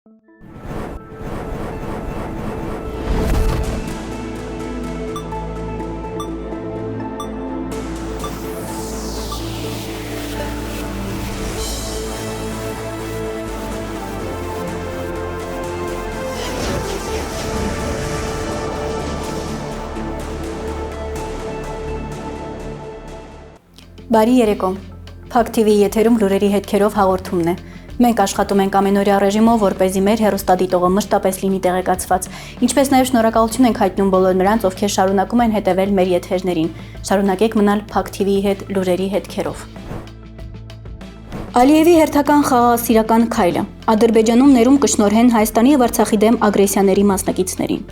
Բարի երեկո, Փակ TV եթերում լուրերի հետքերով հաղորդումն է։ Մենք աշխատում ենք ամենօրյա ռեժիմով, որպեսզի մեր հեռուստադիտողը մշտապես լինի տեղեկացված։ Ինչպես նաև շնորհակալություն ենք հայտնում բոլոր նրանց, ովքեր շարունակում են հետևել մեր եթերներին։ Շարունակեք մնալ Փակ TV-ի հետ լուրերի հետքերով։ Ալիևի հերթական խաղաղասիրական քայլը։ Ադրբեջանում ներում կշնորհեն Հայաստանի եւ Արցախի դեմ ագրեսիաների մասնակիցներին։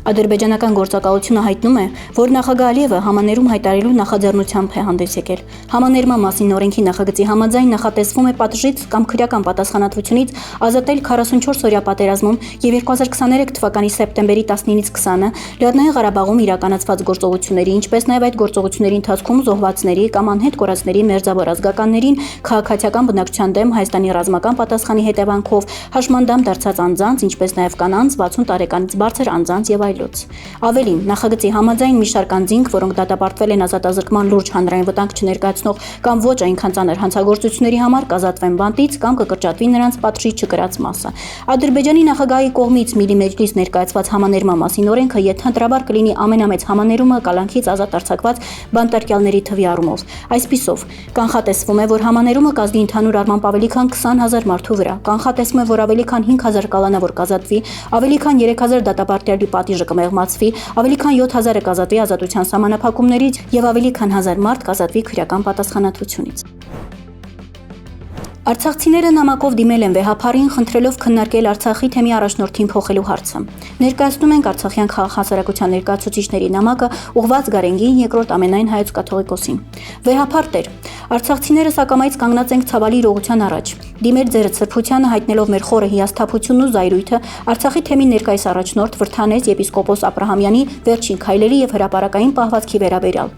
Ադրբեջանական գործակալությունը հայտնում է, որ նախագահ Ալիևը համաներում հայտարարելու նախաձեռնությամբ է հանդես եկել։ Համաներման մասին օրենքի նախագծի համաձայն նախատեսվում է պատժից կամ քրեական պատասխանատվությունից ազատել 44-օրյա պատերազմում եւ 2023 թվականի սեպտեմբերի 19-ից 20-ը Լեռնային Ղարաբաղում իրականացված գործողությունների, ինչպես նաեւ այդ գործողությունների ընթացքում զոհվածների կամ անհետ կորածների մերձավոր ազգականներին քաղաքացիական բնակչության դեմ Հայաստանի ռազմական պատասխանի հետևանքով հաշմանդամ դարձած անձանց, ինչպես նաեւ կանանց 60 տարեկանից բարձր անձանց եւ Ավելին, նախագծի համաձայն մի շարք անձինք, որոնք դատապարտվել են ազատազրկման լուրջ հանրային վտանգ չներկայացնող կամ ոչ այնքան ծանր հանցագործությունների համար, կազատվեն բանտից կամ կկրճատվի նրանց պատժի չկրած մասը։ Ադրբեջանի նախագահի կողմից Միլի Մեջլիս ներկայացված համաներման մասին օրենքը ենթադրաբար կլինի ամենամեծ համաներումը կալանքից ազատ արձակված բանտարկյալների թվի առումով։ Այսպիսով, կանխատեսվում է, որ համաներումը կազմի ընդհանուր առմամբ ավելի քան 20,000 մարդու վրա։ Կանխատեսվում է, որ ավելի քան 5,000 կալանավոր կազատվի, ավելի քան 3,000 դատապարտյալի պատիժը կմեղմացվի, ավելի քան 7,000-ը կազատվի ազատության սահմանափակումներից եւ ավելի քան 1,000 մարդ կազատվի քրեական պատասխանատվությունից։ Արցախցիները նամակով դիմել են վեհապարին, խնդրելով քննարկել Արցախի թեմի առաջնորդին փոխելու հարցը։ Ներկայացնում ենք Արցախյան խաղաղ հասարակության ներկայացուցիչների նամակը ուղղված Գարենգին երկրորդ ամենայն հայոց կաթողիկոսին։ Վեհապար տեր, արցախցիները սակամայից կանգնած ենք ցավալի իրողության առաջ։ Դիմեր ձերդ սրբությանը հայտնելով մեր խորը հիասթափությունն ու զայրույթը Արցախի թեմի ներկայիս առաջնորդ Վրթանես եպիսկոպոս Աբրահամյանի վերջին քայլերի եւ հրապարակային պահվածքի վերաբերյալ։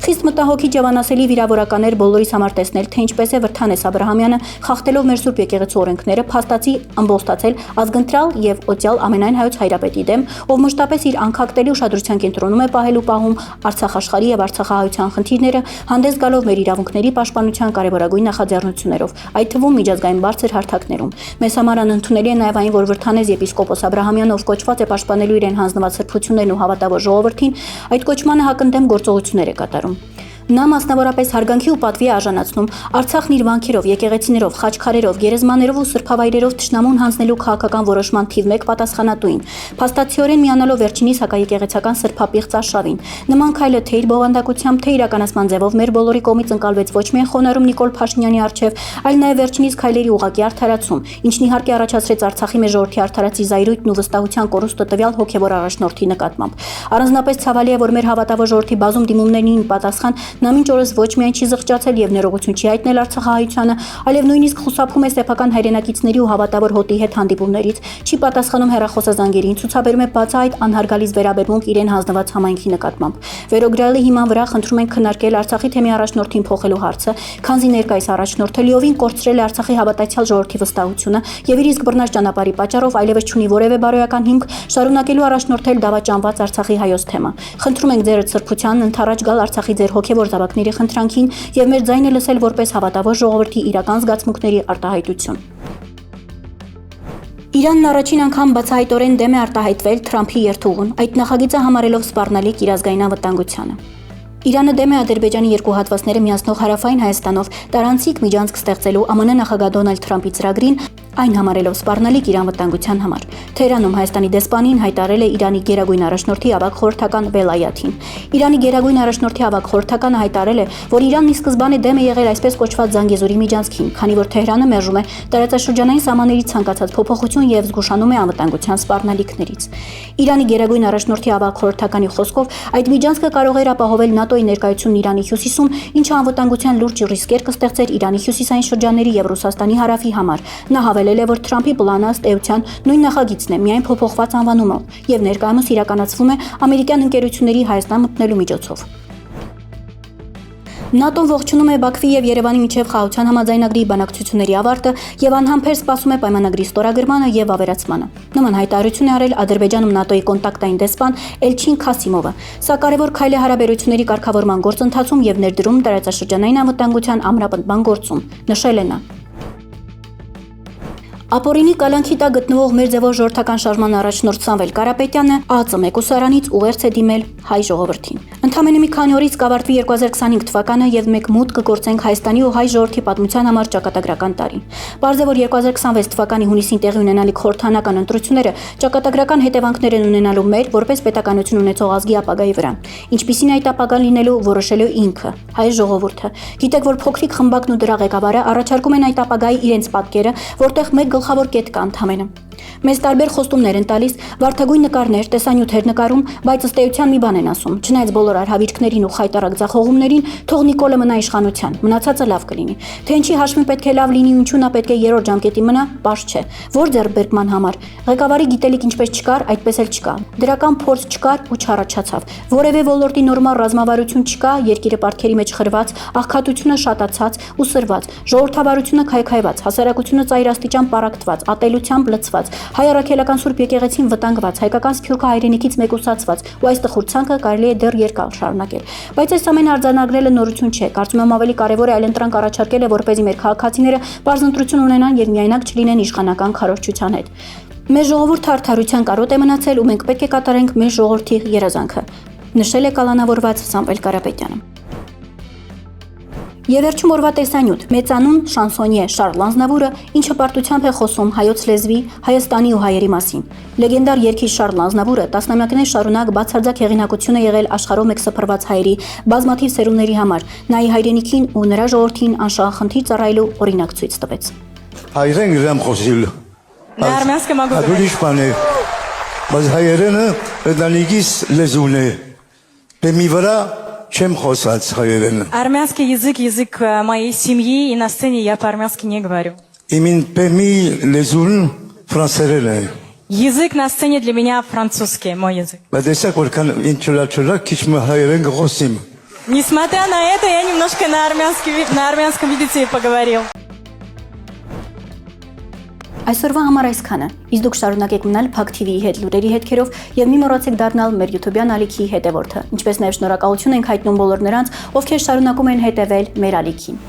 Խիստ մտահոգիչ եւ անասելի վիրավորականներ բոլորիս համար տեսնել, թե ինչպես է Վրթանես Աբրահամյանը խախտելով մեր Սուրբ եկեղեցու օրենքները փաստացի ամբողջացել ազգընտրալ եւ օծյալ ամենայն հայոց հայրապետի դեմ, ով մշտապես իր անքակտելի ուշադրության կենտրոնում է պահելու պահում Արցախ աշխարհի եւ արցախահայության խնդիրները, հանդես գալով մեր իրավունքների պաշտպանության կարևորագույն նախաձեռնություններով, այդ թվում միջազգային բարձր հարթակներում։ Մեզ համար անընդունելի է նաեւ այն, որ Վրթանես եպիսկոպոս Աբրահամյանը, ով կոչված է պաշտպանելու իրեն հանձնված սրբություններն ու հավատավոր ժողովրդին, այդ կոչմանը հակընդդեմ գործողություններ է կատարում։ Նա մասնավորապես հարգանքի ու պատվի արժանացնում Արցախն իր վանքերով, եկեղեցիներով, խաչքարերով, գերեզմաներով ու սրբավայրերով թշնամուն հանձնելու քաղաքական որոշման թիվ 1 պատասխանատուին, փաստացիորեն միանալով վերջինիս հակաեկեղեցական սրբապիղծ արշավին։ Նման քայլը թե իր բովանդակությամբ, թե իրականացման ձևով մեր բոլորի կողմից ընկալվեց ոչ միայն խոնարհում Նիկոլ Փաշինյանի առջև, այլ նաև վերջինիս քայլերի ուղղակի արդարացում, ինչն իհարկե առաջացրեց Արցախի մեր ժողովրդի արդարացի զայրույթն ու վստահության կորուստը տվյալ հոգևոր առաջնորդի նկատմամբ։ Առանձնապես ցավալի է, որ մեր հավատավոր ժողովրդի բազում դիմումներին պատասխան նա մինչ օրս ոչ միայն չի զղջացել եւ ներողություն չի հայտնել արցախահայությանը, այլև նույնիսկ խուսափում է սեփական հայրենակիցների ու հավատավոր հոտի հետ հանդիպումներից, չի պատասխանում հեռախոսազանգերին, ցուցաբերում է բացահայտ անհարգալից վերաբերմունք իրեն հանձնված համայնքի նկատմամբ։ Վերոգրյալի հիման վրա խնդրում ենք քննարկել Արցախի թեմի առաջնորդին փոխելու հարցը, քանզի ներկայիս առաջնորդը լիովին կորցրել է Արցախի հավատացյալ ժողովրդի վստահությունը եւ իր իսկ բռնած ճանապարհի պատճառով այլևս չունի որևէ բարոյական հիմք շարունակելու առաջնորդել դավաճանված Արցախի հայոց թեմա։ Խնդրում ենք ձեր սրբությանն ընթառաջ գալ Արցախի ձեր հոգևոր զավակների խնդրանքին եւ մեր ձայնը լսել որպես հավատավոր ժողովրդի իրական զգացմունքների արտահայտություն։ Իրանն առաջին անգամ բացահայտորեն դեմ է արտահայտվել Թրամփի երթուղուն, այդ նախագիծը համարելով սպառնալիք իր ազգային անվտանգությանը։ Իրանը դեմ է Ադրբեջանի երկու հատվածները միացնող հարավային Հայաստանով տարանցիկ միջանցք ստեղծելու ԱՄՆ նախագահ Դոնալդ Թրամփի ծրագրին, այն համարելով սպառնալիք իր անվտանգության համար։ Թեհրանում Հայաստանի դեսպանին հայտարարել է Իրանի գերագույն առաջնորդի ավագ խորհրդական Վելայաթին։ Իրանի գերագույն առաջնորդի ավագ խորհրդականը հայտարարել է, որ Իրանն ի սկզբանե դեմ է եղել այսպես կոչված Զանգեզուրի միջանցքին, քանի որ Թեհրանը մերժում է տարածաշրջանային սահմանների ցանկացած փոփոխություն եւ զգուշանում է անվտանգության սպառնալիքներից։ Իրանի գերագույն առաջնորդի ավագ խորհրդականի խոսքով այդ միջանցքը կարող էր ապահովել ՆԱՏՕ-ի ներկայությունն Իրանի հյուսիսում, ինչը անվտանգության լուրջ ռիսկեր կստեղծեր Իրանի հյուսիսային շրջանների եւ Ռուսաստանի հարավի համար։ Նա հավելել է, որ Թրամփի պլանը ըստ էության նույն նախագիծն է, միայն փոփոխված անվանումով, եւ ներկայումս իրականացվում է ամերիկյան ընկերությունների Հայաստան մտնելու միջոցով։ ՆԱՏՕ-ն ողջունում է Բաքվի եւ Երևանի միջև խաղաղության համաձայնագրի բանակցությունների ավարտը եւ անհամբեր սպասում է պայմանագրի ստորագրմանը եւ ավերացմանը։ Նման հայտարարություն է արել Ադրբեջանում ՆԱՏՕ-ի կոնտակտային դեսպան Էլչին Քասիմովը։ Սա կարևոր քայլ է հարաբերությունների կարգավորման գործընթացում եւ ներդրում տարածաշրջանային անվտանգության ամրապնդման գործում, նշել է նա։ Ապօրինի կալանքի տակ գտնվող մեր ձևով ժողովրդական շարժման առաջնորդ Սամվել Կարապետյանը ԱԾՄ մեկուսարանից ուղերձ է դիմել հայ ժողովրդին։ Ընդամենը մի քանի օրից կավարտվի 2025 թվականը եւ մեկ մուտք կգործենք Հայաստանի ու հայ ժողովրդի պատմության համար ճակատագրական տարի։ Պարզ է, որ 2026 թվականի հունիսին տեղի ունենալիք խորհրդանական ընտրությունները ճակատագրական հետևանքներ են ունենալու մեր որպես պետականություն ունեցող ազգի ապագայի վրա։ Ինչպիսին այդ ապագան լինելու որոշելու ինքը, հայ ժողովուրդը։ Գիտեք, որ փոքրիկ խմբակն ու դրա ղեկավարը առաջարկում են այդ ապագայի իրենց պատկերը, որտեղ մեկ գլխավոր կետ կա ընդհանրապես։ Մեզ տարբեր խոստումներ են տալիս, վարդագույն նկարներ, տեսանյութեր նկարում, բայց ըստ էության մի բան են ասում։ Չնայած բոլոր արհավիրքներին ու խայտառակ ձախողումներին, թող Նիկոլը մնա իշխանության, մնացածը լավ կլինի։ Թե ինչի հաշվին պետք է լավ լինի, ինչու նա պետք է երրորդ ժամկետի մնա, պարզ չէ։ Որ ձեռբերման համար ղեկավարի գիտելիք ինչպես չկար, այդպես էլ չկա։ Դրական փորձ չկար ու չառաջացավ։ Որևէ ոլորտի նորմալ ռազմավարություն չկա, երկիրը պարտքերի մեջ խրված, աղքատությունը շատացած ու սրված, ժողովրդավարությունը քայքայված, հասարակությունը ծայրաստիճան պարակտված, ատելությամբ լցված, հայ առաքելական Սուրբ եկեղեցին վտանգված, հայկական սփյուռքը հայրենիքից մեկուսացված ու այս տխուրցանքը կարելի է դեռ երկար շարունակել։ Բայց այս ամենը արձանագրելը նորություն չէ։ Կարծում եմ ավելի կարևոր է այլընտրանք առաջարկելը, որպեսզի մեր քաղաքացիները բարձ ընտրություն ունենան եւ միայնակ չլինեն իշխանական քարոզչության հետ։ Մեր ժողովուրդը արդարության կարոտ է մնացել ու մենք պետք է կատարենք մեր ժողովրդի երազանքը, նշել է կալանավորված Սամվել Կարապետյանը։ Եվ վերջում օրվա տեսանյութ մեծանուն շանսոնյե Շարլ Ազնավուրը ինչ հպարտությամբ է խոսում հայոց լեզվի, Հայաստանի ու հայերի մասին։ Լեգենդար երգիչ Շարլ Ազնավուրը տասնամյակներ շարունակ բացարձակ հեղինակություն է եղել աշխարհով մեկ սփռված հայերի բազմաթիվ սերունդների համար։ Նա իր հայրենիքին ու նրա ժողովրդին անշահախնդիր ծառայելու օրինակ ցույց տվեց։ Հայերեն գրեմ խոսիլ։ Նա արմենսկը մագու։ Ուրիշ բան է։ Բայց հայերենը ընտանիքիս լեզուն է։ Բեմի վրա чем խոսած հայերեն։ Армянский язык моей семьи, и на сцене я по-армянски не говорю. Իմին բեմի լեզուն ֆրանսերեն է։ Язык на сцене для меня французский, мой язык. Բայց տեսակ որքան ինչ չլա քիչ մը հայերեն գխոսիմ։ Несмотря на это, я немножко на армянском видите, поговорил. Այսօրվա համար այսքանը։ Իսկ դուք շարունակեք մնալ Փակ TV-ի հետ լուրերի հետքերով եւ մի մոռացեք դառնալ մեր YouTube-յան ալիքի հետևորդը։ Ինչպես նաեւ շնորհակալություն ենք հայտնում բոլոր նրանց, ովքեր շարունակում են հետևել մեր ալիքին։